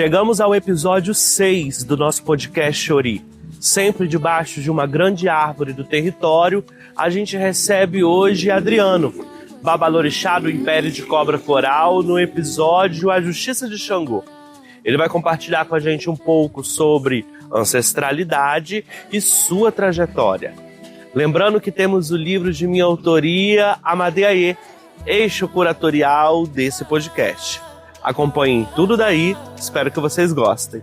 Chegamos ao episódio 6 do nosso podcast Ori. Sempre debaixo de uma grande árvore do território, a gente recebe hoje Adriano, babalorixá do Império de Cobra Coral, no episódio A Justiça de Xangô. Ele vai compartilhar com a gente um pouco sobre ancestralidade e sua trajetória. Lembrando que temos o livro de minha autoria, Amadeaê, eixo curatorial desse podcast. Acompanhem tudo daí, espero que vocês gostem.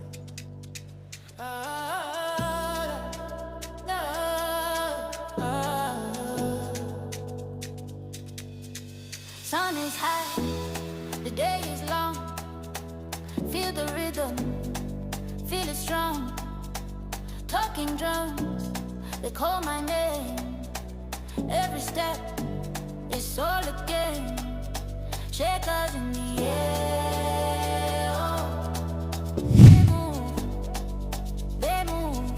They call my name. Every step is all a game. Shakers in the air. Oh. They move.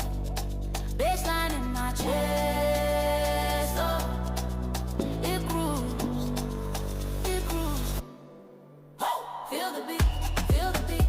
Baseline in my chest. Oh. It grooves. It grooves. Feel the beat. Feel the beat.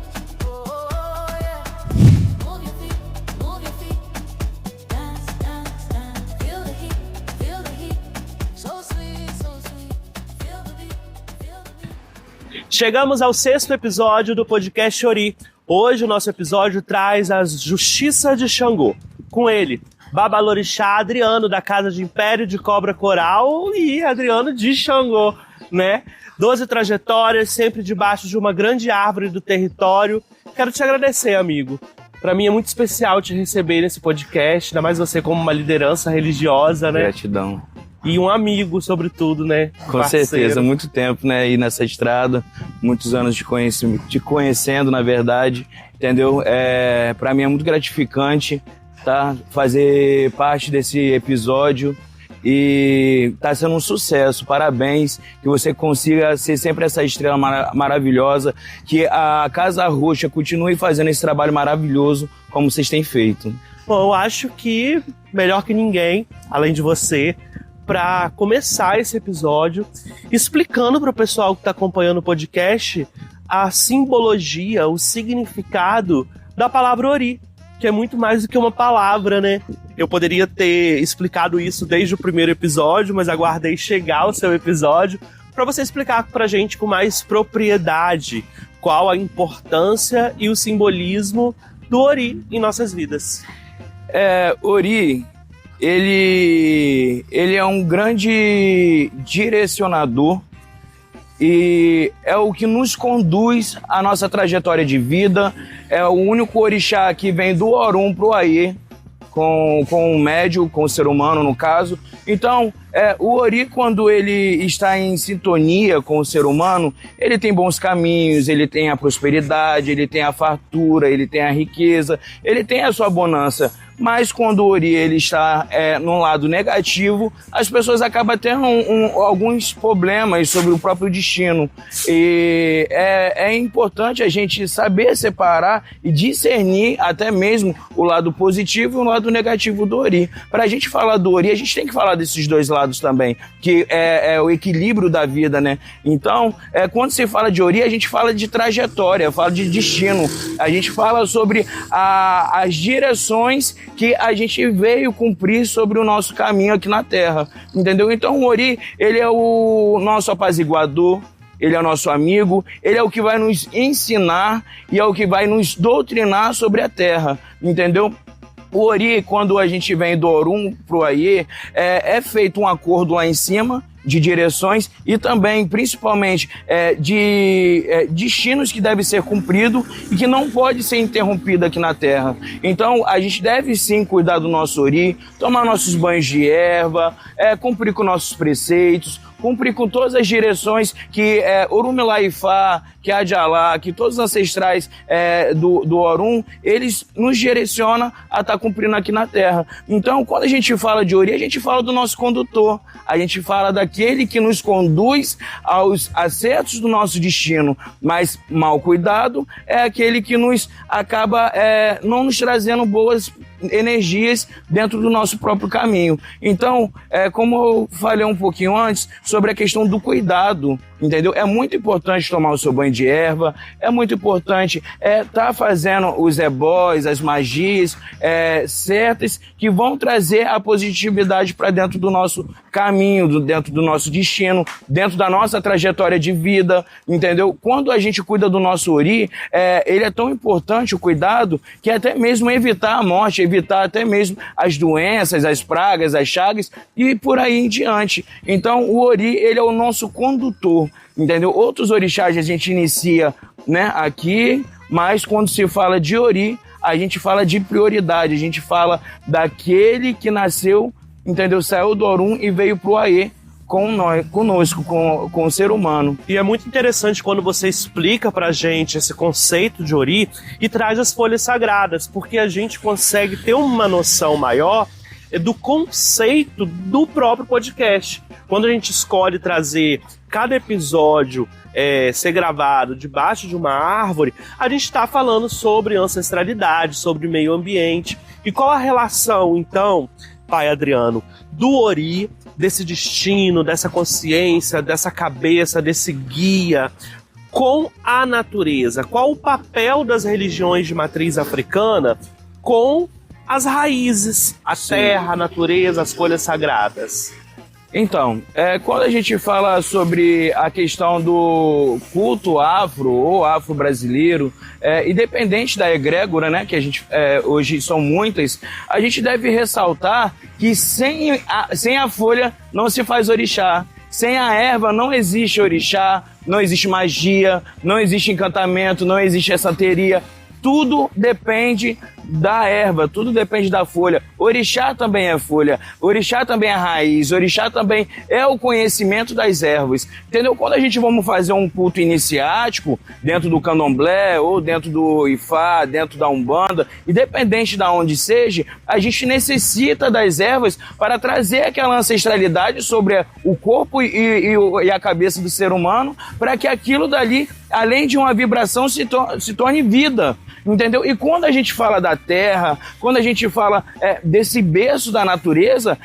Chegamos ao 6º episódio do podcast Ori. Hoje o nosso episódio traz a Justiça de Xangô. Com ele, babalorixá Adriano, da Casa de Império de Cobra Coral e Adriano de Xangô, né? 12 trajetórias, sempre debaixo de uma grande árvore do território. Quero te agradecer, amigo. Para mim é muito especial te receber nesse podcast, ainda mais você como uma liderança religiosa, né? Gratidão. E um amigo, sobretudo, né? Com Parceiro. certeza, muito tempo, né? Aí nessa estrada, muitos anos te conhecendo, na verdade, entendeu? Para mim é muito gratificante, tá? Fazer parte desse episódio e tá sendo um sucesso. Parabéns, que você consiga ser sempre essa estrela maravilhosa, que a Casa Roxa continue fazendo esse trabalho maravilhoso como vocês têm feito. Bom, eu acho que melhor que ninguém, além de você, para começar esse episódio explicando para o pessoal que está acompanhando o podcast a simbologia, o significado da palavra Ori, que é muito mais do que uma palavra, né? Eu poderia ter explicado isso desde o primeiro episódio, mas aguardei chegar ao seu episódio para você explicar para a gente com mais propriedade qual a importância e o simbolismo do Ori em nossas vidas. Ori, ele é um grande direcionador e é o que nos conduz à nossa trajetória de vida. É o único orixá que vem do Orum pro Aie, com o médio, com o ser humano no caso. Então, o Ori, quando ele está em sintonia com o ser humano, ele tem bons caminhos, ele tem a prosperidade, ele tem a fartura, ele tem a riqueza, ele tem a sua bonança. Mas quando o Ori ele está num lado negativo, as pessoas acabam tendo alguns problemas sobre o próprio destino. E é importante a gente saber separar e discernir até mesmo o lado positivo e o lado negativo do Ori. Para a gente falar do Ori, a gente tem que falar desses dois lados também, que é o equilíbrio da vida, né? Então, quando se fala de Ori, a gente fala de trajetória, fala de destino, a gente fala sobre as direções que a gente veio cumprir sobre o nosso caminho aqui na Terra, entendeu? Então o Ori, ele é o nosso apaziguador, ele é o nosso amigo, ele é o que vai nos ensinar e é o que vai nos doutrinar sobre a Terra, entendeu? O Ori, quando a gente vem do Orum pro Aie, é feito um acordo lá em cima, de direções e também, principalmente, de destinos que devem ser cumpridos e que não pode ser interrompido aqui na Terra. Então, a gente deve sim cuidar do nosso Ori, tomar nossos banhos de erva, cumprir com nossos preceitos, cumprir com todas as direções que Orumilá-Ifá, que Adjalá, que todos os ancestrais do Orum, eles nos direcionam a estar cumprindo aqui na Terra. Então, quando a gente fala de Ori, a gente fala do nosso condutor, a gente fala daquele que nos conduz aos acertos do nosso destino, mas mal cuidado é aquele que nos acaba não nos trazendo boas energias dentro do nosso próprio caminho. Então, como eu falei um pouquinho antes, sobre a questão do cuidado, entendeu? É muito importante tomar o seu banho de erva, é muito importante tá fazendo os ebós, as magias certas que vão trazer a positividade para dentro do nosso caminho, dentro do nosso destino, dentro da nossa trajetória de vida, entendeu? Quando a gente cuida do nosso ori, ele é tão importante o cuidado que até mesmo evitar a morte, evitar até mesmo as doenças, as pragas, as chagas e por aí em diante. Então o ori, ele é o nosso condutor, entendeu? Outros orixás a gente inicia, né, aqui, mas quando se fala de ori, a gente fala de prioridade, a gente fala daquele que nasceu, entendeu? Saiu do Orum e veio pro Aê conosco, com o ser humano. E é muito interessante quando você explica pra gente esse conceito de ori e traz as folhas sagradas, porque a gente consegue ter uma noção maior do conceito do próprio podcast. Quando a gente escolhe trazer cada episódio ser gravado debaixo de uma árvore, a gente está falando sobre ancestralidade, sobre meio ambiente. E qual a relação, então, pai Adriano, do ori, desse destino, dessa consciência, dessa cabeça, desse guia, com a natureza? Qual o papel das religiões de matriz africana com as raízes, a terra, a natureza, as folhas sagradas? Então, quando a gente fala sobre a questão do culto afro ou afro-brasileiro, independente da egrégora, né, que a gente hoje são muitas, a gente deve ressaltar que sem a folha não se faz orixá, sem a erva não existe orixá, não existe magia, não existe encantamento, não existe santeria. Tudo depende da erva, tudo depende da folha. Orixá também é folha, orixá também é raiz, orixá também é o conhecimento das ervas, entendeu? Quando a gente vamos fazer um culto iniciático dentro do candomblé ou dentro do ifá, dentro da umbanda, independente de onde seja, a gente necessita das ervas para trazer aquela ancestralidade sobre o corpo e a cabeça do ser humano, para que aquilo dali, além de uma vibração, se torne vida, entendeu? E quando a gente fala da terra, quando a gente fala desse berço da natureza,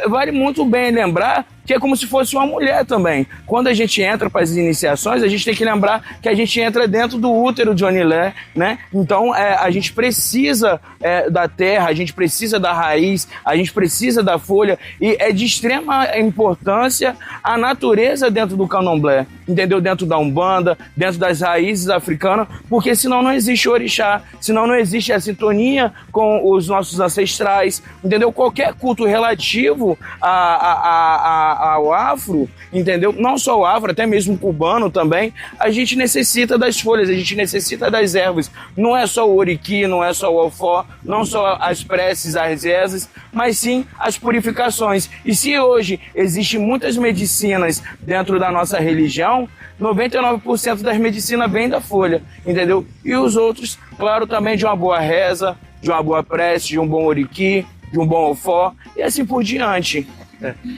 vale muito bem lembrar que é como se fosse uma mulher também. Quando a gente entra para as iniciações, a gente tem que lembrar que a gente entra dentro do útero de Onilé, né? Então, a gente precisa da terra, a gente precisa da raiz, a gente precisa da folha, e é de extrema importância a natureza dentro do candomblé, entendeu? Dentro da umbanda, dentro das raízes africanas, porque senão não existe orixá, senão não existe a sintonia com os nossos ancestrais, entendeu? Qualquer culto relativo ao afro, entendeu? Não só o afro, até mesmo o cubano também, a gente necessita das folhas, a gente necessita das ervas. Não é só o oriqui, não é só o ofó, não só as preces, as rezas, mas sim as purificações. E se hoje existem muitas medicinas dentro da nossa religião, 99% das medicinas vêm da folha, entendeu? E os outros, claro, também de uma boa reza, de uma boa prece, de um bom oriqui, de um bom ofó, e assim por diante.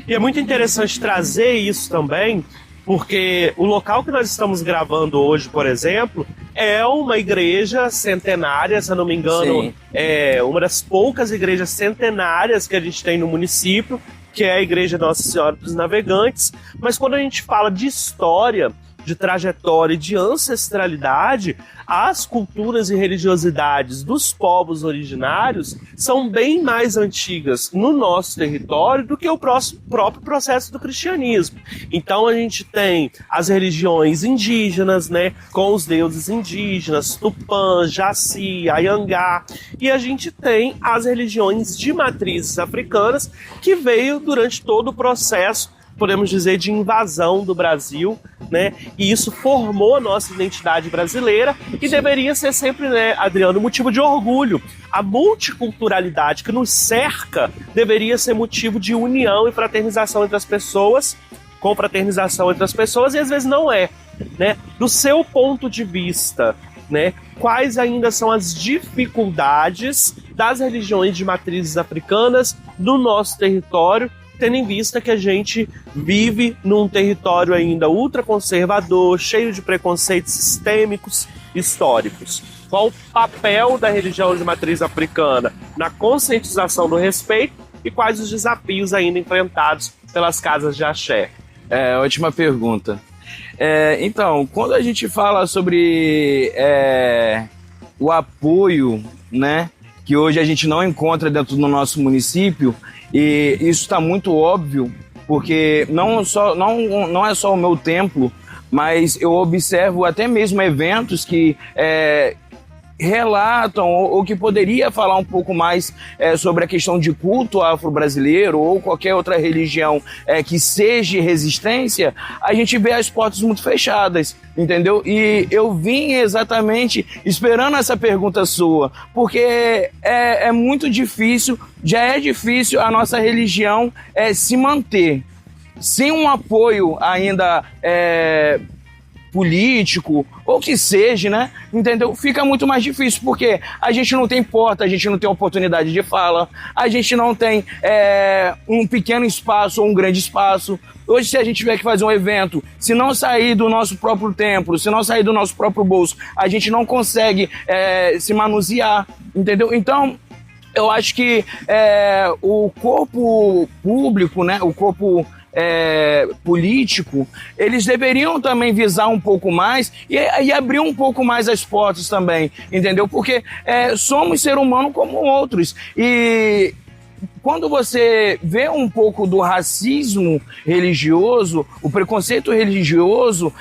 E é muito interessante trazer isso também, porque o local que nós estamos gravando hoje, por exemplo, é uma igreja centenária, se eu não me engano. Sim. É uma das poucas igrejas centenárias que a gente tem no município, que é a Igreja Nossa Senhora dos Navegantes. Mas quando a gente fala de história, de trajetória e de ancestralidade, as culturas e religiosidades dos povos originários são bem mais antigas no nosso território do que o próprio processo do cristianismo. Então a gente tem as religiões indígenas, né, com os deuses indígenas, Tupã, Jaci, Ayangá, e a gente tem as religiões de matrizes africanas que veio durante todo o processo, podemos dizer, de invasão do Brasil, né? E isso formou a nossa identidade brasileira e deveria ser sempre, né, Adriano, motivo de orgulho. A multiculturalidade que nos cerca deveria ser motivo de união e fraternização entre as pessoas, confraternização entre as pessoas, e às vezes não é, né? Do seu ponto de vista, né, quais ainda são as dificuldades das religiões de matrizes africanas no nosso território, tendo em vista que a gente vive num território ainda ultraconservador, cheio de preconceitos sistêmicos históricos? Qual o papel da religião de matriz africana na conscientização do respeito e quais os desafios ainda enfrentados pelas casas de axé? Ótima pergunta. Então, quando a gente fala sobre o apoio, né, que hoje a gente não encontra dentro do nosso município, e isso está muito óbvio, porque não é só o meu templo, mas eu observo até mesmo eventos que relatam ou que poderia falar um pouco mais sobre a questão de culto afro-brasileiro ou qualquer outra religião que seja resistência, a gente vê as portas muito fechadas, entendeu? E eu vim exatamente esperando essa pergunta sua, porque é muito difícil, já é difícil a nossa religião se manter. Sem um apoio ainda político, ou que seja, né? Entendeu? Fica muito mais difícil, porque a gente não tem porta, a gente não tem oportunidade de fala, a gente não tem um pequeno espaço ou um grande espaço. Hoje, se a gente tiver que fazer um evento, se não sair do nosso próprio templo, se não sair do nosso próprio bolso, a gente não consegue se manusear, entendeu? Então, eu acho que o corpo público, né? O corpo político, eles deveriam também visar um pouco mais e abrir um pouco mais as portas também, entendeu? Porque somos ser humano como outros, e quando você vê um pouco do racismo religioso, o preconceito religioso,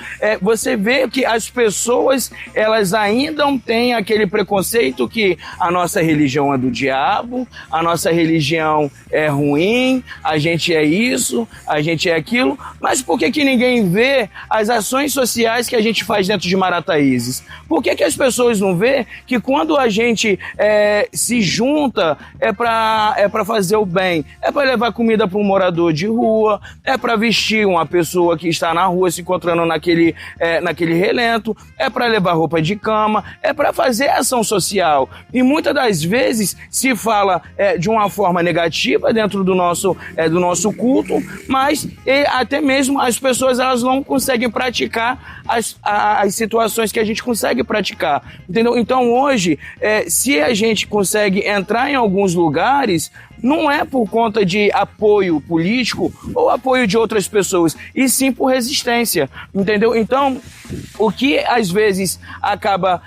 você vê que as pessoas, elas ainda têm aquele preconceito que a nossa religião é do diabo, a nossa religião é ruim, a gente é isso, a gente é aquilo, mas por que ninguém vê as ações sociais que a gente faz dentro de Marataízes? Por que as pessoas não vê que quando a gente se junta é para fazer o bem, é para levar comida para um morador de rua, é para vestir uma pessoa que está na rua se encontrando naquele relento, é para levar roupa de cama, é para fazer ação social. E muitas das vezes se fala de uma forma negativa dentro do nosso culto, mas até mesmo as pessoas, elas não conseguem praticar as situações que a gente consegue praticar, entendeu? Então hoje, se a gente consegue entrar em alguns lugares, não é por conta de apoio político ou apoio de outras pessoas, e sim por resistência, entendeu? Então, o que às vezes acaba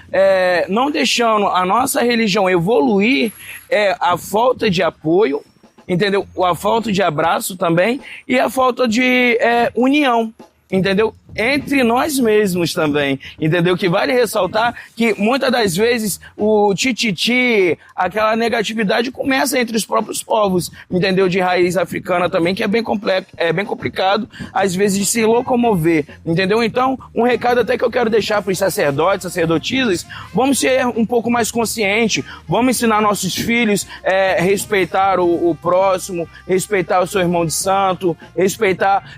não deixando a nossa religião evoluir é a falta de apoio, entendeu? A falta de abraço também, e a falta de união, entendeu? Entre nós mesmos também, entendeu? Que vale ressaltar que muitas das vezes o tititi, aquela negatividade começa entre os próprios povos, entendeu? De raiz africana também, que é bem complexo, é bem complicado às vezes de se locomover, entendeu? Então, um recado até que eu quero deixar para os sacerdotes, sacerdotisas: vamos ser um pouco mais conscientes, vamos ensinar nossos filhos a respeitar o próximo, respeitar o seu irmão de santo, respeitar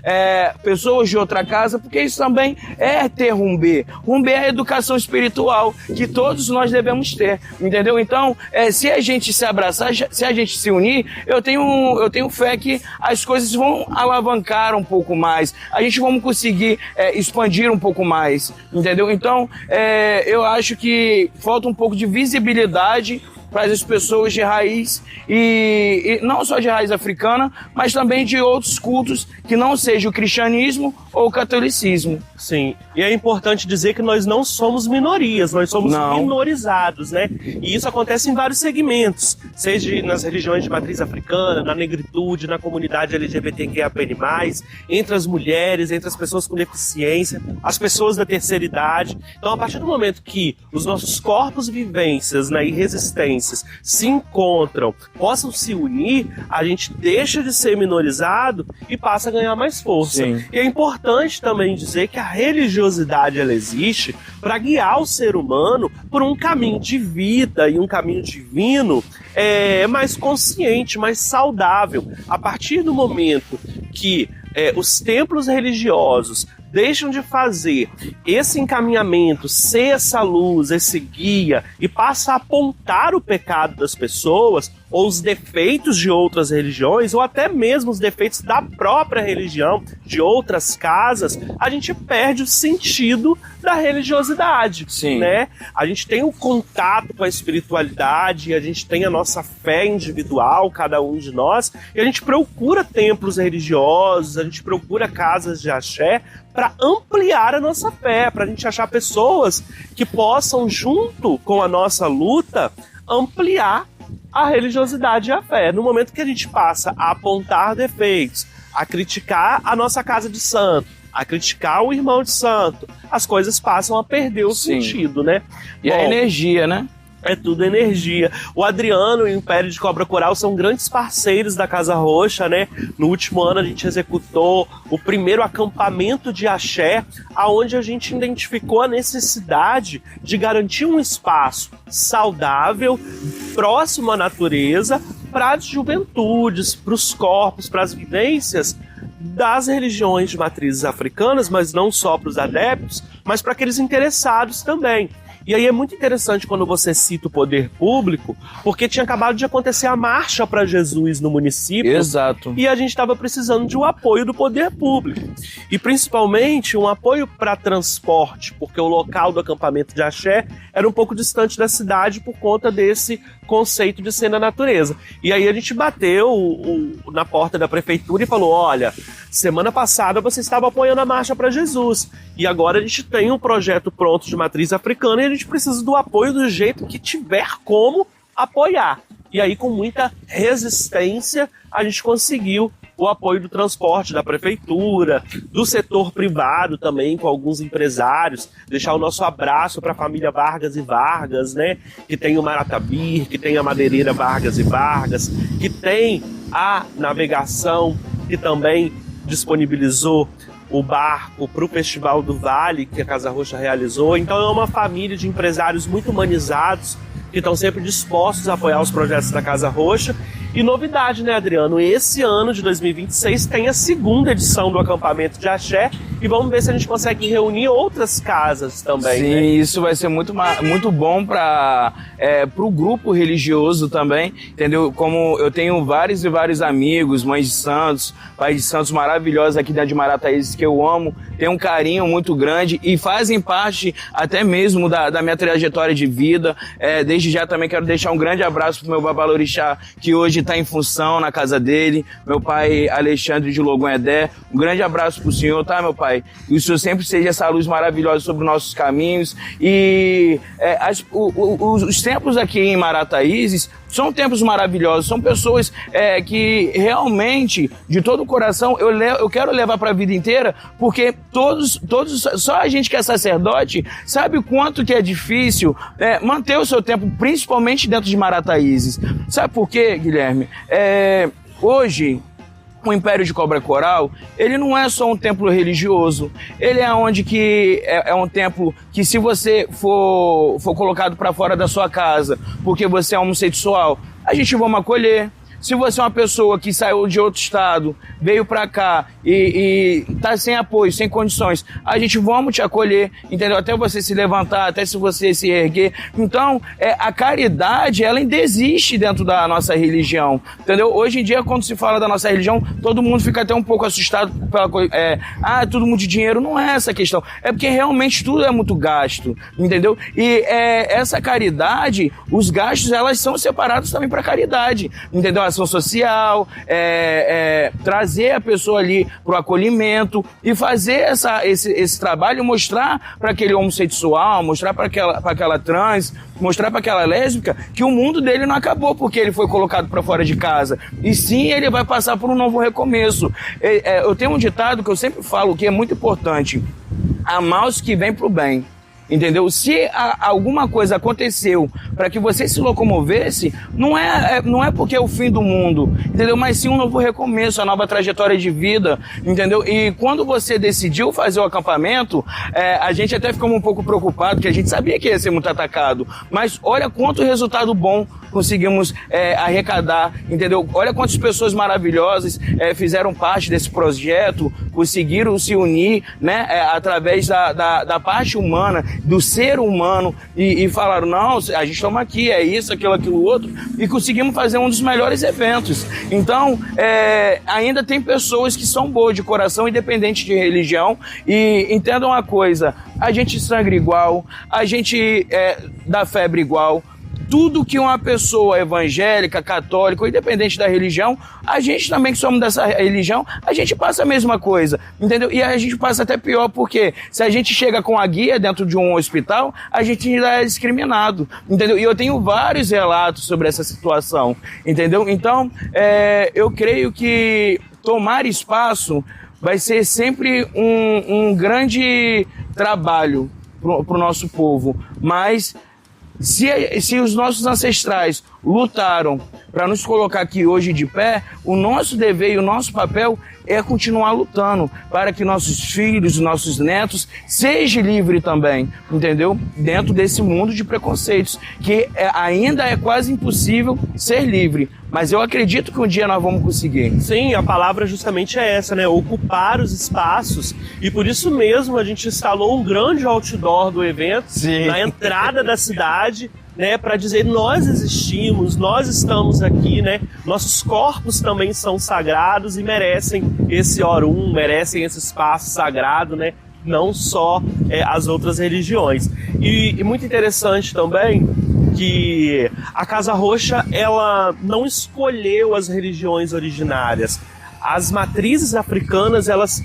pessoas de outra casa, porque isso também é ter rumbê. Rumbê é a educação espiritual que todos nós devemos ter, entendeu? Então, se a gente se abraçar, se a gente se unir, eu tenho fé que as coisas vão alavancar um pouco mais, a gente vamos conseguir expandir um pouco mais, entendeu? Então, eu acho que falta um pouco de visibilidade para as pessoas de raiz, e não só de raiz africana, mas também de outros cultos que não seja o cristianismo ou o catolicismo. Sim, e é importante dizer que nós não somos minorias, nós somos minorizados, né? E isso acontece em vários segmentos, seja nas religiões de matriz africana, na negritude, na comunidade LGBTQIA+, entre as mulheres, entre as pessoas com deficiência, as pessoas da terceira idade. Então, a partir do momento que os nossos corpos, vivências, né, e resistências se encontram, possam se unir, a gente deixa de ser minorizado e passa a ganhar mais força. Sim. E é importante também dizer que a religiosidade, ela existe para guiar o ser humano por um caminho de vida e um caminho divino mais consciente, mais saudável. A partir do momento que os templos religiosos deixam de fazer esse encaminhamento, ser essa luz, esse guia, e passa a apontar o pecado das pessoas, ou os defeitos de outras religiões, ou até mesmo os defeitos da própria religião, de outras casas, a gente perde o sentido da religiosidade, Sim. né? A gente tem o contato com a espiritualidade, a gente tem a nossa fé individual, cada um de nós, e a gente procura templos religiosos, a gente procura casas de axé para ampliar a nossa fé, para a gente achar pessoas que possam, junto com a nossa luta, ampliar a religiosidade e a fé. No momento que a gente passa a apontar defeitos, a criticar a nossa casa de santo, a criticar o irmão de santo, as coisas passam a perder o Sim. sentido, né? E a energia, né? É tudo energia. O Adriano e o Império de Cobra Coral são grandes parceiros da Casa Roxa, né? No último ano a gente executou o primeiro acampamento de axé, aonde a gente identificou a necessidade de garantir um espaço saudável, próximo à natureza, para as juventudes, para os corpos, para as vivências das religiões de matrizes africanas, mas não só para os adeptos, mas para aqueles interessados também. E aí é muito interessante quando você cita o poder público, porque tinha acabado de acontecer a Marcha para Jesus no município. Exato. E a gente estava precisando de um apoio do poder público. E principalmente um apoio para transporte, porque o local do acampamento de axé era um pouco distante da cidade por conta desse conceito de ser na natureza. E aí a gente bateu na porta da prefeitura e falou: olha, semana passada você estava apoiando a Marcha para Jesus, e agora a gente tem um projeto pronto de matriz africana e a gente precisa do apoio do jeito que tiver como apoiar. E aí, com muita resistência, a gente conseguiu o apoio do transporte da prefeitura, do setor privado também, com alguns empresários. Deixar o nosso abraço para a família Vargas e Vargas, né? Que tem o Maratabir, que tem a madeireira Vargas e Vargas, que tem a navegação, que também disponibilizou o barco para o Festival do Vale, que a Casa Roxa realizou. Então é uma família de empresários muito humanizados, que estão sempre dispostos a apoiar os projetos da Casa Roxa. E novidade, né, Adriano? Esse ano de 2026 tem a segunda edição do acampamento de axé, e vamos ver se a gente consegue reunir outras casas também. Sim, né? Isso vai ser muito bom para o grupo religioso também, entendeu? Como eu tenho vários e vários amigos, mães de santos, pais de santos maravilhosos aqui dentro de Marataízes, que eu amo, tenho um carinho muito grande e fazem parte até mesmo da minha trajetória de vida. Desde já também quero deixar um grande abraço pro meu babalorixá, que hoje está em função na casa dele, meu pai Alexandre de Logonhedé. Um grande abraço pro senhor, tá, meu pai? E o senhor sempre seja essa luz maravilhosa sobre nossos caminhos. E os templos aqui em Marataízes são tempos maravilhosos, são pessoas que realmente, de todo o coração, eu quero levar para a vida inteira, porque todos, só a gente que é sacerdote sabe o quanto que é difícil manter o seu tempo, principalmente dentro de Marataízes. Sabe por quê, Guilherme? Hoje, o Império de Cobra Coral, ele não é só um templo religioso, ele é onde que é um templo que, se você for colocado para fora da sua casa porque você é homossexual, a gente vai acolher. Se você é uma pessoa que saiu de outro estado, veio pra cá e tá sem apoio, sem condições, a gente vamos te acolher, entendeu? Até você se levantar, até se você se erguer. Então, a caridade, ela ainda existe dentro da nossa religião, entendeu? Hoje em dia, quando se fala da nossa religião, todo mundo fica até um pouco assustado pela coisa. Tudo muito dinheiro. Não é essa a questão. É porque realmente tudo é muito gasto, entendeu? E essa caridade, os gastos, elas são separados também para caridade, entendeu? Ação social, trazer a pessoa ali para o acolhimento e fazer esse trabalho, mostrar para aquele homossexual, mostrar para aquela trans, mostrar para aquela lésbica que o mundo dele não acabou porque ele foi colocado para fora de casa, e sim, ele vai passar por um novo recomeço. Eu tenho um ditado que eu sempre falo que é muito importante: amar os que vêm pro bem. Entendeu? Se alguma coisa aconteceu para que você se locomovesse, não é porque é o fim do mundo, entendeu? Mas sim um novo recomeço, a nova trajetória de vida, entendeu? E quando você decidiu fazer o acampamento, a gente até ficou um pouco preocupado, porque a gente sabia que ia ser muito atacado, mas olha quanto resultado bom conseguimos arrecadar, entendeu? Olha quantas pessoas maravilhosas fizeram parte desse projeto, conseguiram se unir, né, através da parte humana, do ser humano, e falaram, não, a gente toma aqui, é isso, aquilo outro, e conseguimos fazer um dos melhores eventos. Então, ainda tem pessoas que são boas de coração, independente de religião, e entendam uma coisa, a gente sangra igual, a gente dá febre igual. Tudo que uma pessoa evangélica, católica, independente da religião, a gente também que somos dessa religião, a gente passa a mesma coisa, entendeu? E a gente passa até pior, porque se a gente chega com a guia dentro de um hospital, a gente ainda é discriminado, entendeu? E eu tenho vários relatos sobre essa situação, entendeu? Então, eu creio que tomar espaço vai ser sempre um grande trabalho para o nosso povo, mas se os nossos ancestrais lutaram para nos colocar aqui hoje de pé, o nosso dever e o nosso papel é continuar lutando para que nossos filhos, nossos netos sejam livres também, entendeu? Dentro desse mundo de preconceitos, que ainda é quase impossível ser livre, mas eu acredito que um dia nós vamos conseguir. Sim, a palavra justamente é essa, né? Ocupar os espaços, e por isso mesmo a gente instalou um grande outdoor do evento, Sim, na entrada da cidade, né, para dizer nós existimos, nós estamos aqui, né? Nossos corpos também são sagrados e merecem esse Orum, merecem esse espaço sagrado, né? Não só as outras religiões. E muito interessante também que a Casa Roxa, ela não escolheu as religiões originárias. As matrizes africanas, elas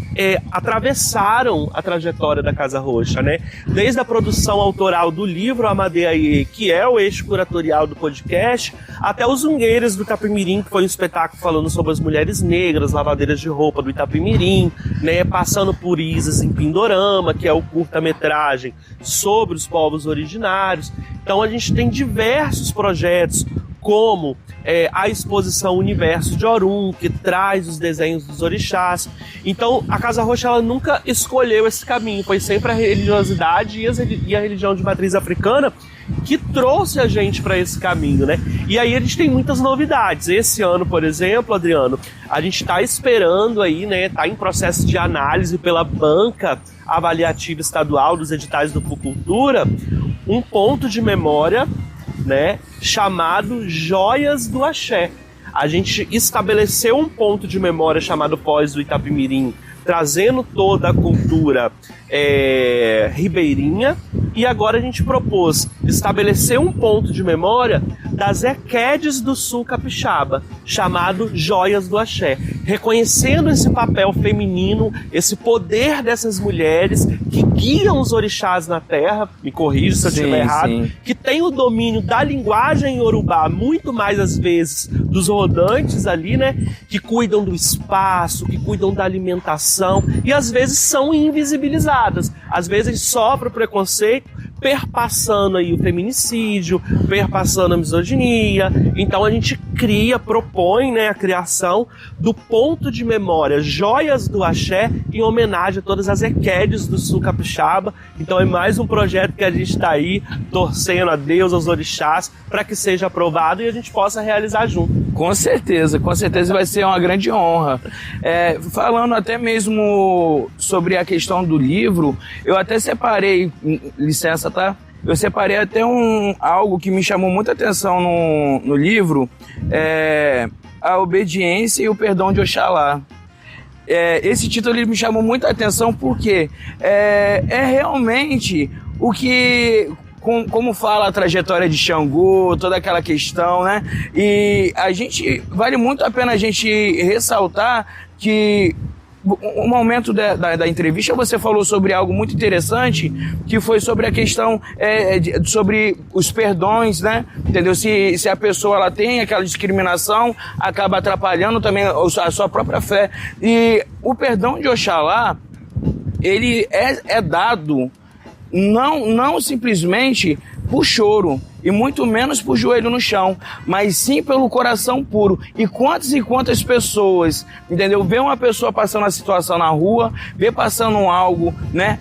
atravessaram a trajetória da Casa Roxa, né? Desde a produção autoral do livro Amadeaê, que é o eixo curatorial do podcast, até os Zungueiras do Itapemirim, que foi um espetáculo falando sobre as mulheres negras, lavadeiras de roupa do Itapemirim, né? Passando por Isas em Pindorama, que é o curta-metragem sobre os povos originários. Então a gente tem diversos projetos, como a exposição Universo de Orum, que traz os desenhos dos orixás. Então, a Casa Roxa, ela nunca escolheu esse caminho, foi sempre a religiosidade e a religião de matriz africana que trouxe a gente para esse caminho, né? E aí a gente tem muitas novidades. Esse ano, por exemplo, Adriano, a gente está esperando aí, né? Está em processo de análise pela banca avaliativa estadual dos editais do Fucultura, um ponto de memória, né, chamado Joias do Axé. A gente estabeleceu um ponto de memória chamado Foz do Itapemirim, trazendo toda a cultura ribeirinha, e agora a gente propôs estabelecer um ponto de memória das Equedes do Sul Capixaba, chamado Joias do Axé, reconhecendo esse papel feminino, esse poder dessas mulheres que guiam os orixás na terra, me corrija se eu estiver errado, que tem o domínio da linguagem iorubá, muito mais às vezes dos rodantes ali, né, que cuidam do espaço, que cuidam da alimentação, e às vezes são invisibilizadas, às vezes sofrem preconceito, perpassando aí o feminicídio, perpassando a misoginia. Então a gente propõe, né, a criação do ponto de memória Joias do Axé, em homenagem a todas as Equedes do Sul Capixaba. Então é mais um projeto que a gente está aí torcendo a Deus, aos orixás, para que seja aprovado e a gente possa realizar junto. Com certeza vai ser uma grande honra. Falando até mesmo sobre a questão do livro, eu até separei, licença, tá? Eu separei até algo que me chamou muita atenção no livro, a obediência e o perdão de Oxalá. Esse título ele me chamou muita atenção porque é realmente o que... Como fala a trajetória de Xangô, toda aquela questão, né? E vale muito a pena a gente ressaltar que o momento da entrevista você falou sobre algo muito interessante, que foi sobre a questão sobre os perdões, né? Entendeu? Se a pessoa ela tem aquela discriminação, acaba atrapalhando também a sua própria fé. E o perdão de Oxalá, ele é dado não simplesmente por choro e muito menos por joelho no chão, mas sim pelo coração puro. E quantas pessoas, entendeu? Vê uma pessoa passando a situação na rua, vê passando algo, né,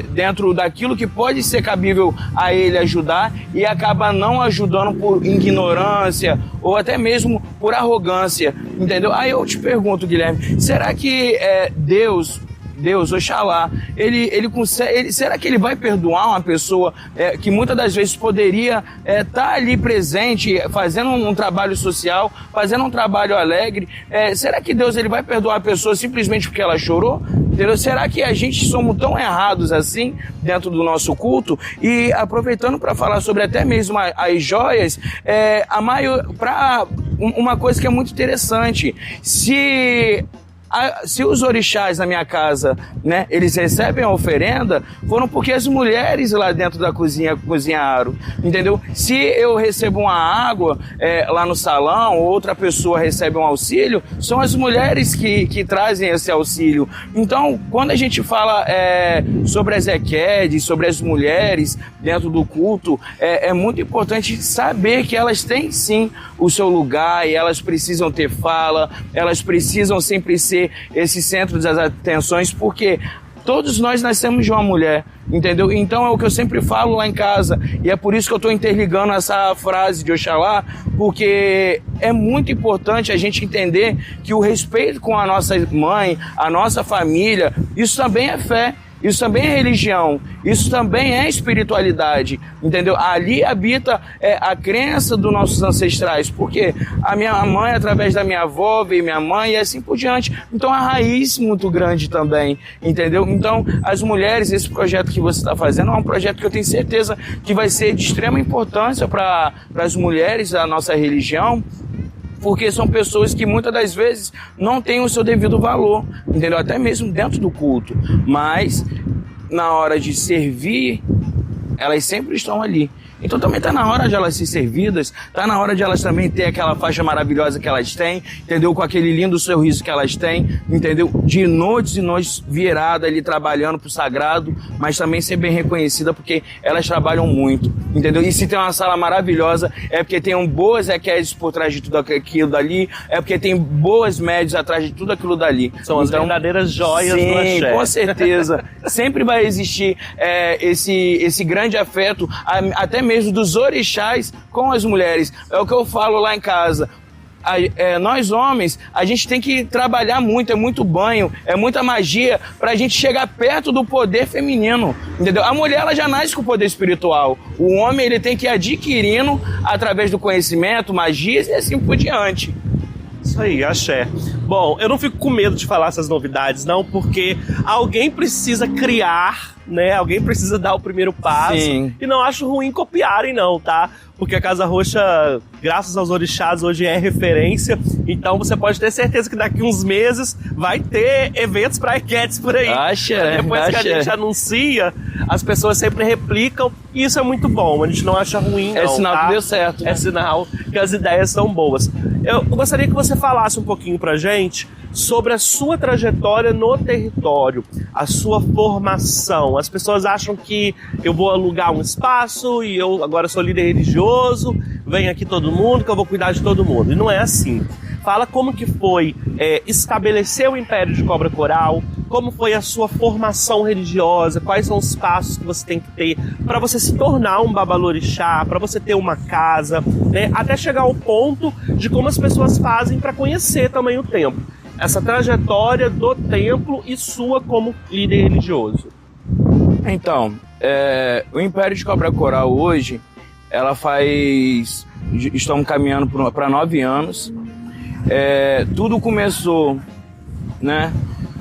dentro daquilo que pode ser cabível a ele ajudar e acaba não ajudando por ignorância ou até mesmo por arrogância, entendeu? Aí eu te pergunto, Guilherme, será que Deus, Oxalá, ele consegue, será que ele vai perdoar uma pessoa que muitas das vezes poderia estar ali presente, fazendo um trabalho social, fazendo um trabalho alegre? Será que Deus ele vai perdoar a pessoa simplesmente porque ela chorou? Entendeu? Será que a gente somos tão errados assim dentro do nosso culto? E aproveitando para falar sobre até mesmo as joias, uma coisa que é muito interessante, se os orixás na minha casa, né, eles recebem a oferenda, foram porque as mulheres lá dentro da cozinha cozinharam, entendeu? Se eu recebo uma água lá no salão, ou outra pessoa recebe um auxílio, são as mulheres que trazem esse auxílio. Então, quando a gente fala sobre as equedes, sobre as mulheres dentro do culto, é muito importante saber que elas têm sim o seu lugar e elas precisam ter fala, elas precisam sempre ser esse centro das atenções, porque todos nós nascemos de uma mulher, entendeu? Então é o que eu sempre falo lá em casa, e é por isso que eu estou interligando essa frase de Oxalá, porque é muito importante a gente entender que o respeito com a nossa mãe, a nossa família, isso também é fé. Isso também é religião, isso também é espiritualidade, entendeu? Ali habita a crença dos nossos ancestrais, porque a minha mãe, através da minha avó, veio minha mãe e assim por diante. Então, a raiz muito grande também, entendeu? Então, as mulheres, esse projeto que você está fazendo é um projeto que eu tenho certeza que vai ser de extrema importância para as mulheres da nossa religião, porque são pessoas que muitas das vezes não têm o seu devido valor, entendeu? Até mesmo dentro do culto, mas na hora de servir, elas sempre estão ali. Então também está na hora de elas ser servidas, está na hora de elas também ter aquela faixa maravilhosa que elas têm, entendeu? Com aquele lindo sorriso que elas têm, entendeu? De noites e noites virada ali trabalhando pro sagrado, mas também ser bem reconhecida porque elas trabalham muito, entendeu? E se tem uma sala maravilhosa, é porque tem boas equedes por trás de tudo aquilo dali, é porque tem boas médias atrás de tudo aquilo dali. São as verdadeiras joias do axé. Sim, com certeza. Sempre vai existir esse grande afeto, até mesmo dos orixás com as mulheres. É o que eu falo lá em casa. Nós homens, a gente tem que trabalhar muito, é muito banho, é muita magia pra gente chegar perto do poder feminino, entendeu? A mulher, ela já nasce com o poder espiritual. O homem, ele tem que ir adquirindo através do conhecimento, magias e assim por diante. Isso aí, axé. Bom, eu não fico com medo de falar essas novidades, não, porque alguém precisa criar, né? Alguém precisa dar o primeiro passo. Sim. E não acho ruim copiarem, não, tá? Porque a Casa Roxa, graças aos orixás, hoje é referência. Então você pode ter certeza que daqui uns meses vai ter eventos para equetes por aí. Depois que a gente anuncia, as pessoas sempre replicam. E isso é muito bom. A gente não acha ruim, não. É sinal tá? que deu certo. Né? É sinal que as ideias são boas. Eu gostaria que você falasse um pouquinho pra gente sobre a sua trajetória no território, a sua formação. As pessoas acham que eu vou alugar um espaço e eu agora sou líder religioso, vem aqui todo mundo que eu vou cuidar de todo mundo. E não é assim. Fala como que foi estabelecer o Império de Cobra Coral, como foi a sua formação religiosa, quais são os passos que você tem que ter para você se tornar um babalorixá, para você ter uma casa, né? Até chegar ao ponto de como as pessoas fazem para conhecer também o templo. Essa trajetória do templo e sua como líder religioso. Então, o Império de Cobra Coral hoje, estamos caminhando para 9 anos. Tudo começou, né,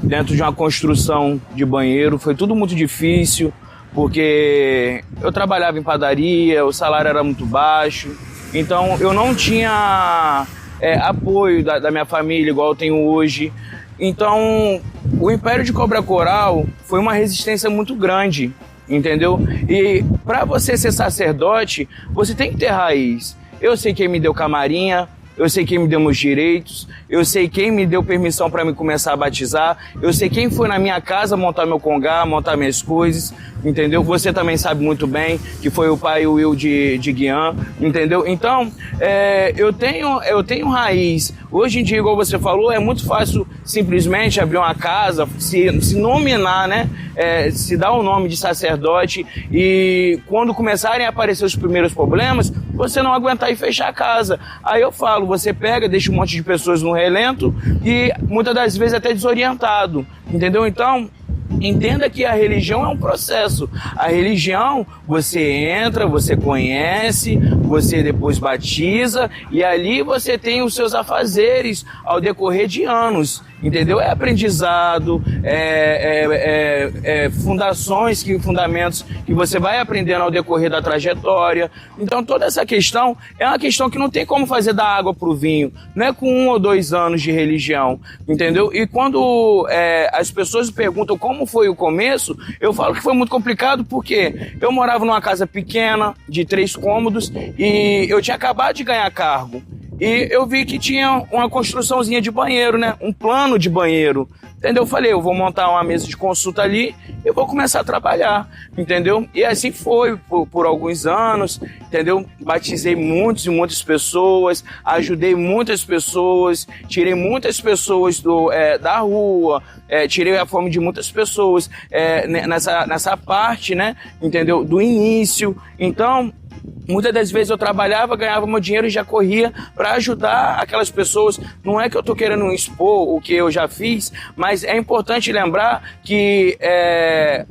dentro de uma construção de banheiro, foi tudo muito difícil, porque eu trabalhava em padaria, o salário era muito baixo, então eu não tinha apoio da minha família igual eu tenho hoje. Então o Império de Cobra Coral foi uma resistência muito grande, entendeu? E para você ser sacerdote, você tem que ter raiz. Eu sei quem me deu camarinha, eu sei quem me deu meus direitos, eu sei quem me deu permissão para me começar a batizar, eu sei quem foi na minha casa montar meu congá, montar minhas coisas, entendeu? Você também sabe muito bem que foi o pai Will de Guian, entendeu? Então, eu tenho raiz. Hoje em dia, igual você falou, é muito fácil simplesmente abrir uma casa, se nominar, né? Se dar o nome de sacerdote e quando começarem a aparecer os primeiros problemas, você não aguentar e fechar a casa. Aí eu falo, você pega, deixa um monte de pessoas no relento e muitas das vezes até desorientado, entendeu? Então, entenda que a religião é um processo. A religião, você entra, você conhece, você depois batiza e ali você tem os seus afazeres ao decorrer de anos, entendeu? É aprendizado, fundamentos que você vai aprendendo ao decorrer da trajetória. Então toda essa questão é uma questão que não tem como fazer da água pro vinho, não é com 1 ou 2 anos de religião, entendeu? E quando as pessoas perguntam como foi o começo, eu falo que foi muito complicado porque eu morava numa casa pequena, de 3 cômodos, e eu tinha acabado de ganhar cargo. E eu vi que tinha uma construçãozinha de banheiro, né? Um plano de banheiro, entendeu? Eu falei, eu vou montar uma mesa de consulta ali e vou começar a trabalhar, entendeu? E assim foi por alguns anos, entendeu? Batizei muitas e muitas pessoas, ajudei muitas pessoas, tirei muitas pessoas da rua, tirei a fome de muitas pessoas nessa parte, né? Entendeu? Do início. Então, muitas das vezes eu trabalhava, ganhava meu dinheiro e já corria para ajudar aquelas pessoas. Não é que eu estou querendo expor o que eu já fiz, mas é importante lembrar que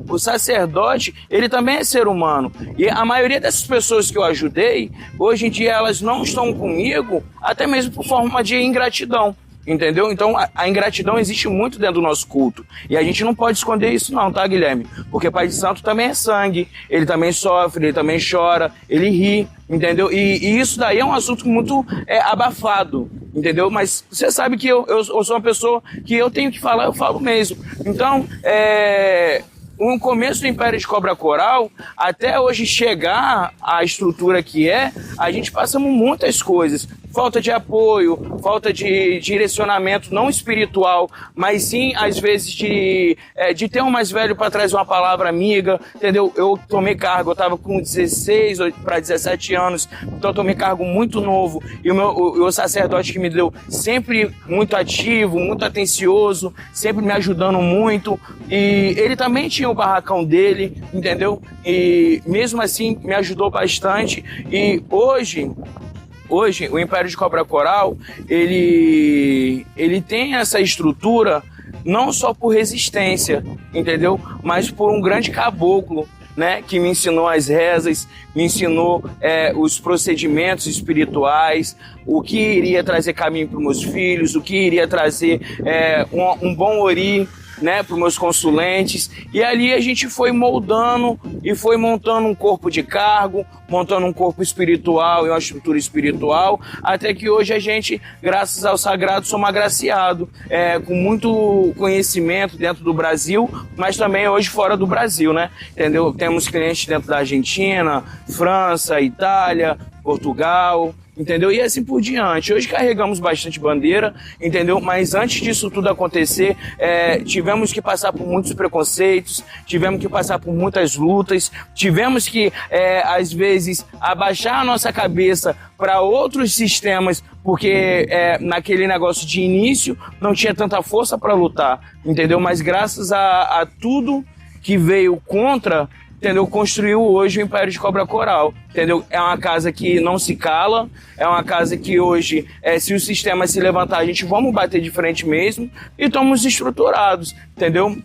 o sacerdote, ele também é ser humano. E a maioria dessas pessoas que eu ajudei, hoje em dia elas não estão comigo, até mesmo por forma de ingratidão. Entendeu? Então a ingratidão existe muito dentro do nosso culto e a gente não pode esconder isso não, tá, Guilherme? Porque Pai de Santo também é sangue, ele também sofre, ele também chora, ele ri, entendeu? E isso daí é um assunto muito abafado, entendeu? Mas você sabe que eu sou uma pessoa que eu tenho que falar, eu falo mesmo. Então, no começo do Império de Cobra Coral, até hoje chegar à estrutura que a gente passa por muitas coisas. Falta de apoio, falta de direcionamento, não espiritual, mas sim, às vezes, de ter um mais velho para trazer uma palavra amiga, entendeu? Eu tomei cargo, eu estava com 16 para 17 anos, então eu tomei cargo muito novo, e o sacerdote que me deu sempre muito ativo, muito atencioso, sempre me ajudando muito, e ele também tinha o barracão dele, entendeu? E mesmo assim me ajudou bastante, e hoje o Império de Cobra Coral, ele tem essa estrutura não só por resistência, entendeu? Mas por um grande caboclo, né? Que me ensinou as rezas, me ensinou os procedimentos espirituais, o que iria trazer caminho para os meus filhos, o que iria trazer um bom ori, né, para os meus consulentes, e ali a gente foi moldando e foi montando um corpo de cargo, montando um corpo espiritual e uma estrutura espiritual, até que hoje a gente, graças ao sagrado, somos agraciados com muito conhecimento dentro do Brasil, mas também hoje fora do Brasil, né, entendeu? Temos clientes dentro da Argentina, França, Itália, Portugal, entendeu? E assim por diante. Hoje carregamos bastante bandeira, entendeu? Mas antes disso tudo acontecer, tivemos que passar por muitos preconceitos, tivemos que passar por muitas lutas, tivemos que, às vezes, abaixar a nossa cabeça para outros sistemas, porque naquele negócio de início não tinha tanta força para lutar, entendeu? Mas graças a tudo que veio contra, entendeu? Construiu hoje o Império de Cobra Coral, entendeu? É uma casa que não se cala, é uma casa que hoje, se o sistema se levantar, a gente vamos bater de frente mesmo e estamos estruturados, entendeu?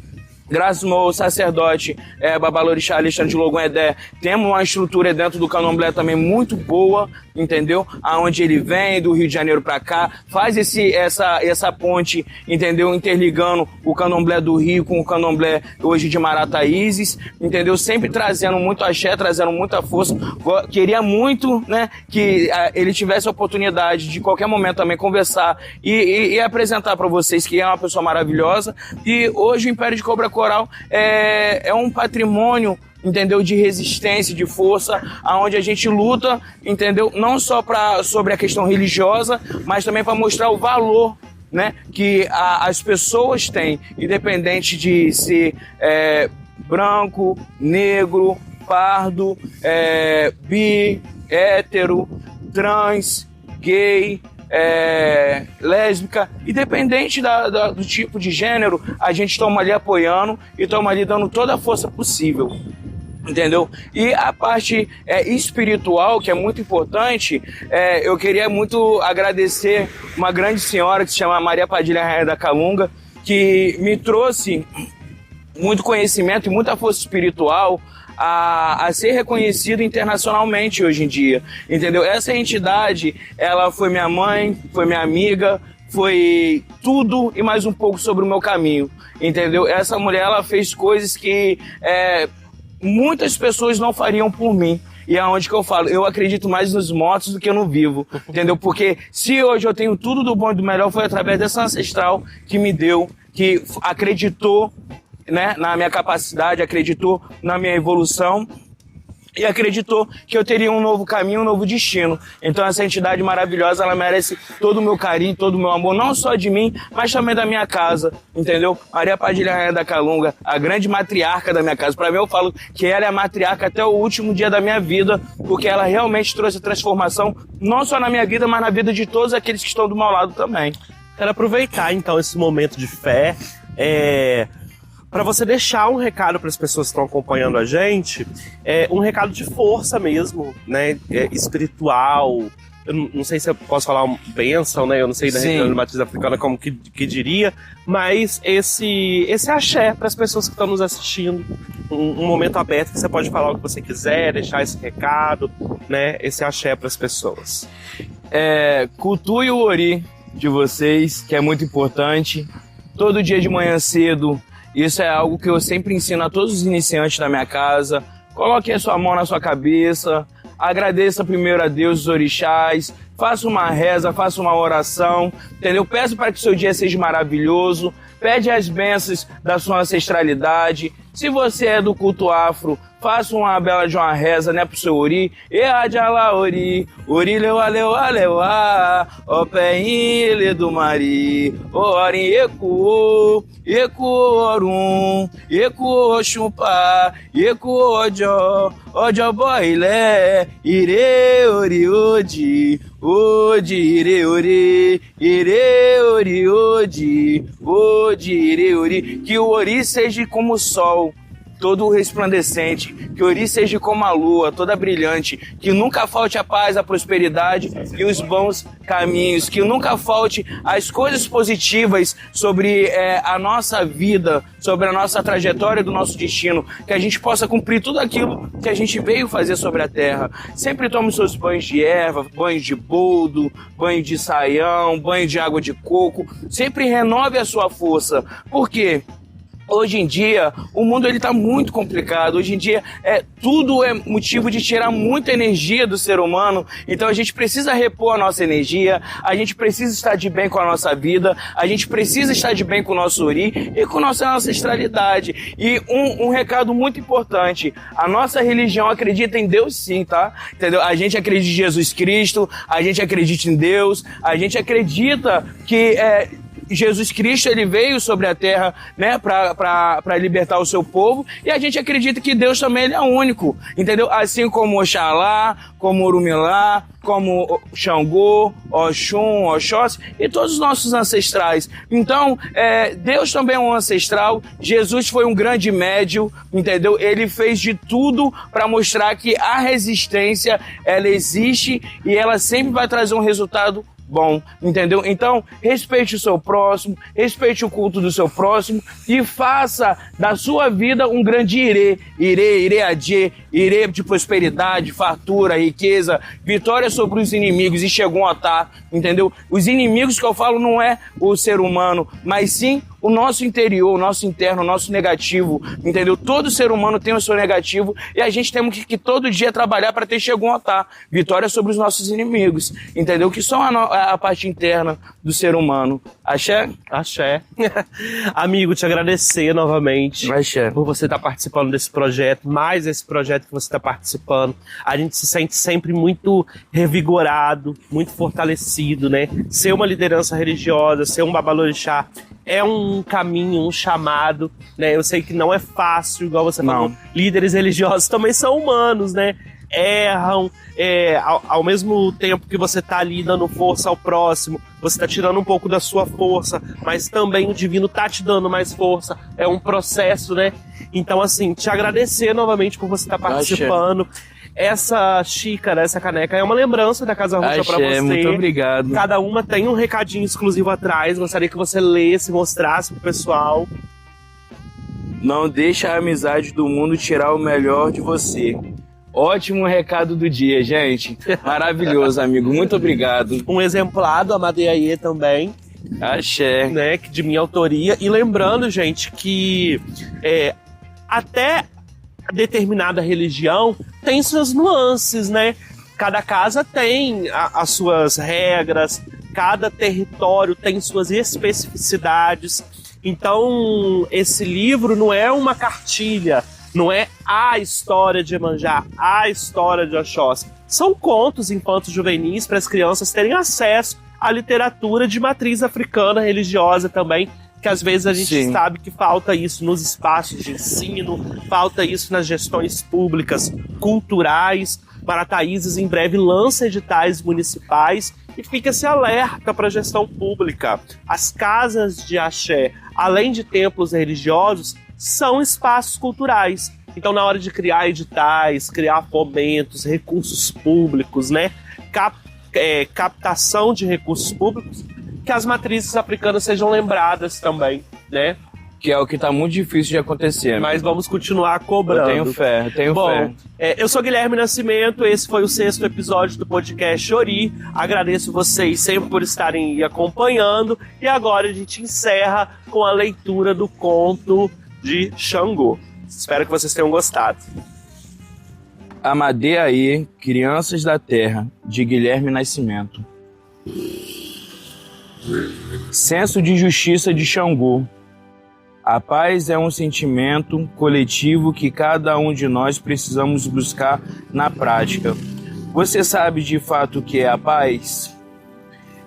Graças ao meu sacerdote Babalorixá Alexandre de Logon Edé, temos uma estrutura dentro do candomblé também muito boa, entendeu? Aonde ele vem do Rio de Janeiro para cá, faz essa ponte, entendeu? Interligando o candomblé do Rio com o candomblé hoje de Marataízes, entendeu? Sempre trazendo muito axé, trazendo muita força. Queria muito, né, que ele tivesse a oportunidade de qualquer momento também conversar e apresentar para vocês que é uma pessoa maravilhosa. E hoje o Império de Cobra Coral é um patrimônio entendeu? De resistência, de força, aonde a gente luta, entendeu? Não só sobre a questão religiosa, mas também para mostrar o valor, né, que as pessoas têm, independente de ser branco, negro, pardo, bi, hétero, trans, gay, lésbica, independente do tipo de gênero, a gente estamos ali apoiando e estamos ali dando toda a força possível. Entendeu? E a parte espiritual, que é muito importante, eu queria muito agradecer uma grande senhora que se chama Maria Padilha Rainha da Calunga, que me trouxe muito conhecimento e muita força espiritual a ser reconhecido internacionalmente hoje em dia, entendeu? Essa entidade, ela foi minha mãe, foi minha amiga, foi tudo e mais um pouco sobre o meu caminho, entendeu? Essa mulher, ela fez coisas que muitas pessoas não fariam por mim. E é onde que eu falo, eu acredito mais nos mortos do que no vivo, entendeu? Porque se hoje eu tenho tudo do bom e do melhor, foi através dessa ancestral que me deu, que acreditou, né, na minha capacidade, acreditou na minha evolução e acreditou que eu teria um novo caminho, um novo destino. Então essa entidade maravilhosa, ela merece todo o meu carinho, todo o meu amor, não só de mim, mas também da minha casa, entendeu? Maria Padilha Rainha da Calunga, a grande matriarca da minha casa. Para mim, eu falo que ela é a matriarca até o último dia da minha vida, porque ela realmente trouxe a transformação, não só na minha vida, mas na vida de todos aqueles que estão do meu lado também. Quero aproveitar, então, esse momento de fé, para você deixar um recado para as pessoas que estão acompanhando a gente, um recado de força mesmo, né, espiritual. Eu não sei se eu posso falar uma bênção, né? Eu não sei da religião de matriz africana como que diria, mas esse axé para as pessoas que estão nos assistindo, um momento aberto que você pode falar o que você quiser, deixar esse recado, né? Esse axé para as pessoas. Cultue o Ori de vocês, que é muito importante. Todo dia de manhã cedo, isso é algo que eu sempre ensino a todos os iniciantes da minha casa. Coloque a sua mão na sua cabeça, agradeça primeiro a Deus, os orixás, faça uma reza, faça uma oração, entendeu? Peça para que o seu dia seja maravilhoso, pede as bênçãos da sua ancestralidade. Se você é do culto afro, faça uma bela de uma reza, né, pro seu Ori. Eadjala Ori, Ori lewa lewa lewa, o pé do mari, Orin eku, eku orum, eku oxumpa, eku ojo, ojo boilé, ire ori odi, odi ire ori, odi, odi ire ori. Que o Ori seja como o sol, todo resplandecente, que o Ori seja como a lua, toda brilhante, que nunca falte a paz, a prosperidade e os bons caminhos, que nunca falte as coisas positivas sobre a nossa vida, sobre a nossa trajetória do nosso destino, que a gente possa cumprir tudo aquilo que a gente veio fazer sobre a terra. Sempre tome seus banhos de erva, banhos de boldo, banho de saião, banho de água de coco, sempre renove a sua força. Por quê? Hoje em dia, o mundo está muito complicado. Hoje em dia, tudo é motivo de tirar muita energia do ser humano. Então, a gente precisa repor a nossa energia, a gente precisa estar de bem com a nossa vida, a gente precisa estar de bem com o nosso Ori e com a nossa ancestralidade. E um recado muito importante, a nossa religião acredita em Deus sim, tá? Entendeu? A gente acredita em Jesus Cristo, a gente acredita em Deus, a gente acredita que Jesus Cristo, ele veio sobre a terra, né, para libertar o seu povo, e a gente acredita que Deus também ele é único, entendeu? Assim como Oxalá, como Orumilá, como Xangô, Oxum, Oxóssi e todos os nossos ancestrais. Então, Deus também é um ancestral, Jesus foi um grande médium, entendeu? Ele fez de tudo para mostrar que a resistência, ela existe e ela sempre vai trazer um resultado bom, entendeu? Então, respeite o seu próximo, respeite o culto do seu próximo e faça da sua vida um grande irê de prosperidade, fartura, riqueza, vitória sobre os inimigos e chegou a estar, entendeu? Os inimigos que eu falo não é o ser humano, mas sim o nosso interior, o nosso interno, o nosso negativo, entendeu? Todo ser humano tem o seu negativo e a gente tem que todo dia trabalhar para ter chegou a estar, vitória sobre os nossos inimigos, entendeu? Que são a parte interna do ser humano. Axé? Axé. Amigo, te agradecer novamente Axé. por você estar participando desse projeto, mais esse projeto que você está participando. A gente se sente sempre muito revigorado, muito fortalecido, né? Ser uma liderança religiosa, ser um babalorixá é um caminho, um chamado, né? Eu sei que não é fácil, igual você falou. Líderes religiosos também são humanos, né? Erram, ao mesmo tempo que você tá ali dando força ao próximo, você tá tirando um pouco da sua força, mas também o divino tá te dando mais força, é um processo, né? Então, assim, te agradecer novamente por você estar participando. Essa xícara, essa caneca é uma lembrança da Casa Russa pra você. Muito obrigado. Cada uma tem um recadinho exclusivo atrás, gostaria que você lesse, mostrasse pro pessoal. Não deixa a amizade do mundo tirar o melhor de você. Ótimo recado do dia, gente. Maravilhoso, amigo. Muito obrigado. Um exemplar do Amadeaie também. Axé. Né, de minha autoria. E lembrando, gente, que até determinada religião tem suas nuances, né? Cada casa tem as suas regras, cada território tem suas especificidades. Então, esse livro não é uma cartilha, não é a história de Iemanjá, a história de Oxóssi. São contos infantos juvenis para as crianças terem acesso à literatura de matriz africana religiosa também, que às vezes a gente sabe que falta isso nos espaços de ensino, falta isso nas gestões públicas, culturais. Marataízes em breve lança editais municipais e fica-se alerta para a gestão pública. As casas de axé, além de templos religiosos, são espaços culturais. Então, na hora de criar editais, criar fomentos, recursos públicos, né? Captação de recursos públicos, que as matrizes africanas sejam lembradas também, né? Que é o que tá muito difícil de acontecer. Mas vamos continuar cobrando. Eu tenho fé. Eu sou Guilherme Nascimento, esse foi o 6º episódio do podcast Ori. Agradeço vocês sempre por estarem acompanhando. E agora a gente encerra com a leitura do conto de Xangô. Espero que vocês tenham gostado. Amadeaie, Crianças da Terra, de Guilherme Nascimento. Senso de justiça de Xangô. A paz é um sentimento coletivo que cada um de nós precisamos buscar na prática. Você sabe de fato o que é a paz?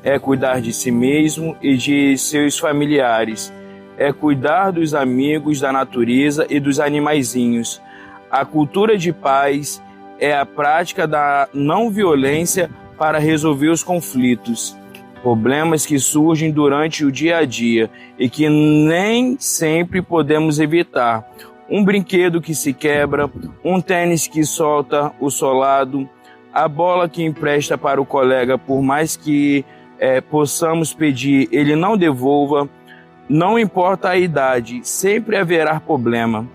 É cuidar de si mesmo e de seus familiares. É cuidar dos amigos, da natureza e dos animaizinhos. A cultura de paz é a prática da não violência para resolver os conflitos. Problemas que surgem durante o dia a dia e que nem sempre podemos evitar. Um brinquedo que se quebra, um tênis que solta o solado, a bola que empresta para o colega, por mais que possamos pedir, ele não devolva. Não importa a idade, sempre haverá problema,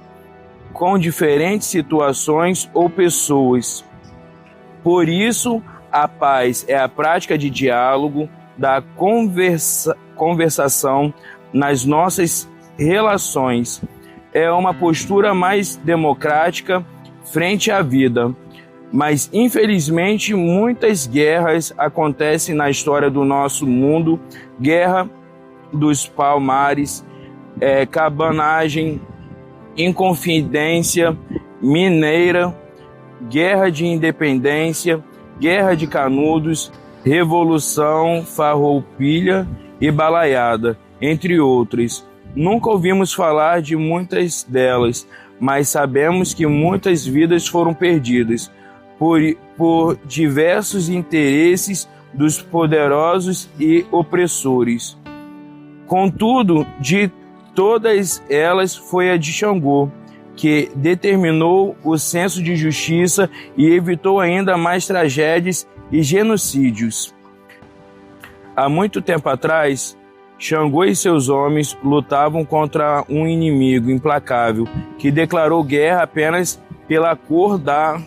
com diferentes situações ou pessoas. Por isso, a paz é a prática de diálogo, da conversação nas nossas relações. É uma postura mais democrática frente à vida. Mas, infelizmente, muitas guerras acontecem na história do nosso mundo. Guerra dos palmares, cabanagem, inconfidência mineira, guerra de independência, guerra de canudos, revolução farroupilha e balaiada, entre outras. Nunca ouvimos falar de muitas delas, mas sabemos que muitas vidas foram perdidas por diversos interesses dos poderosos e opressores. Contudo, de todas elas foi a de Xangô, que determinou o senso de justiça e evitou ainda mais tragédias e genocídios. Há muito tempo atrás, Xangô e seus homens lutavam contra um inimigo implacável que declarou guerra apenas pela cor da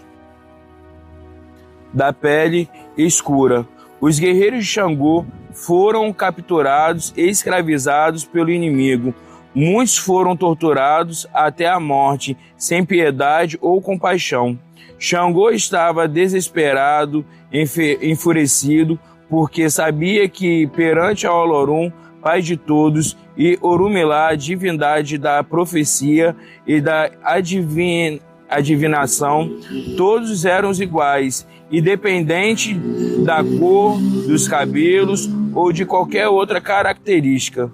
pele escura. Os guerreiros de Xangô foram capturados e escravizados pelo inimigo. Muitos foram torturados até a morte, sem piedade ou compaixão. Xangô estava desesperado, enfurecido, porque sabia que perante a Olorum, Pai de todos, e Orumilá, divindade da profecia e da adivinação, todos eram iguais, independente da cor dos cabelos ou de qualquer outra característica.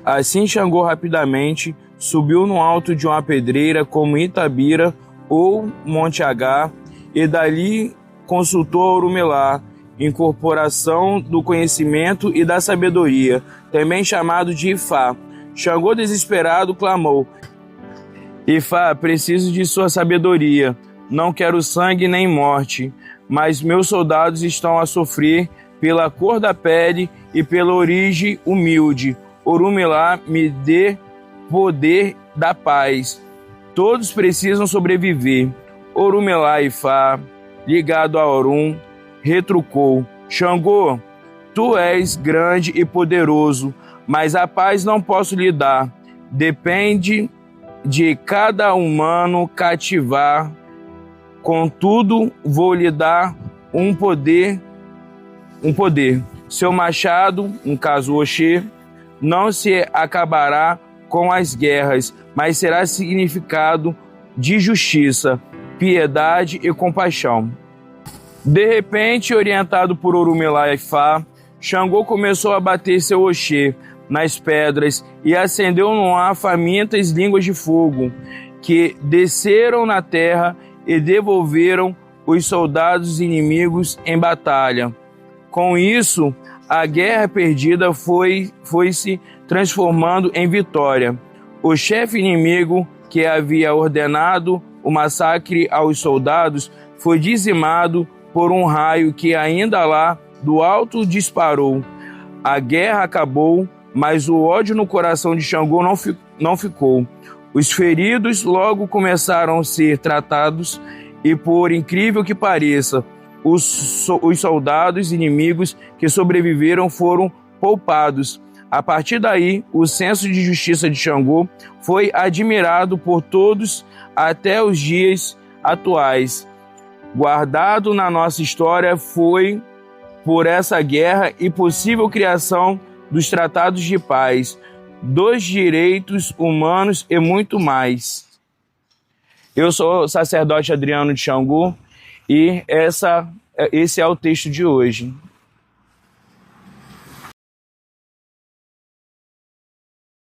Assim Xangô rapidamente subiu no alto de uma pedreira como Itabira ou Monte H, e dali consultou Orumilá, incorporação do conhecimento e da sabedoria, também chamado de Ifá. Xangô, desesperado, clamou: Ifá, preciso de sua sabedoria. Não quero sangue nem morte, mas meus soldados estão a sofrer pela cor da pele e pela origem humilde. Orumilá, me dê poder da paz. Todos precisam sobreviver. Orumilá Ifá, ligado a Orum, retrucou: Xangô, tu és grande e poderoso, mas a paz não posso lhe dar. Depende de cada humano cativar. Contudo, vou lhe dar um poder. Seu machado, no caso Oxê, não se acabará com as guerras, mas será significado de justiça, piedade e compaixão. De repente, orientado por Orumilá Ifá, Xangô começou a bater seu Oxê nas pedras e acendeu no ar famintas línguas de fogo, que desceram na terra e devolveram os soldados inimigos em batalha. Com isso, a guerra perdida foi se transformando em vitória. O chefe inimigo, que havia ordenado o massacre aos soldados, foi dizimado por um raio que ainda lá do alto disparou. A guerra acabou, mas o ódio no coração de Xangô não ficou. Os feridos logo começaram a ser tratados e, por incrível que pareça, os soldados inimigos que sobreviveram foram poupados. A partir daí, o senso de justiça de Xangô foi admirado por todos até os dias atuais. Guardado na nossa história foi por essa guerra e possível criação dos tratados de paz, dos direitos humanos e muito mais. Eu sou o sacerdote Adriano de Xangô e esse é o texto de hoje.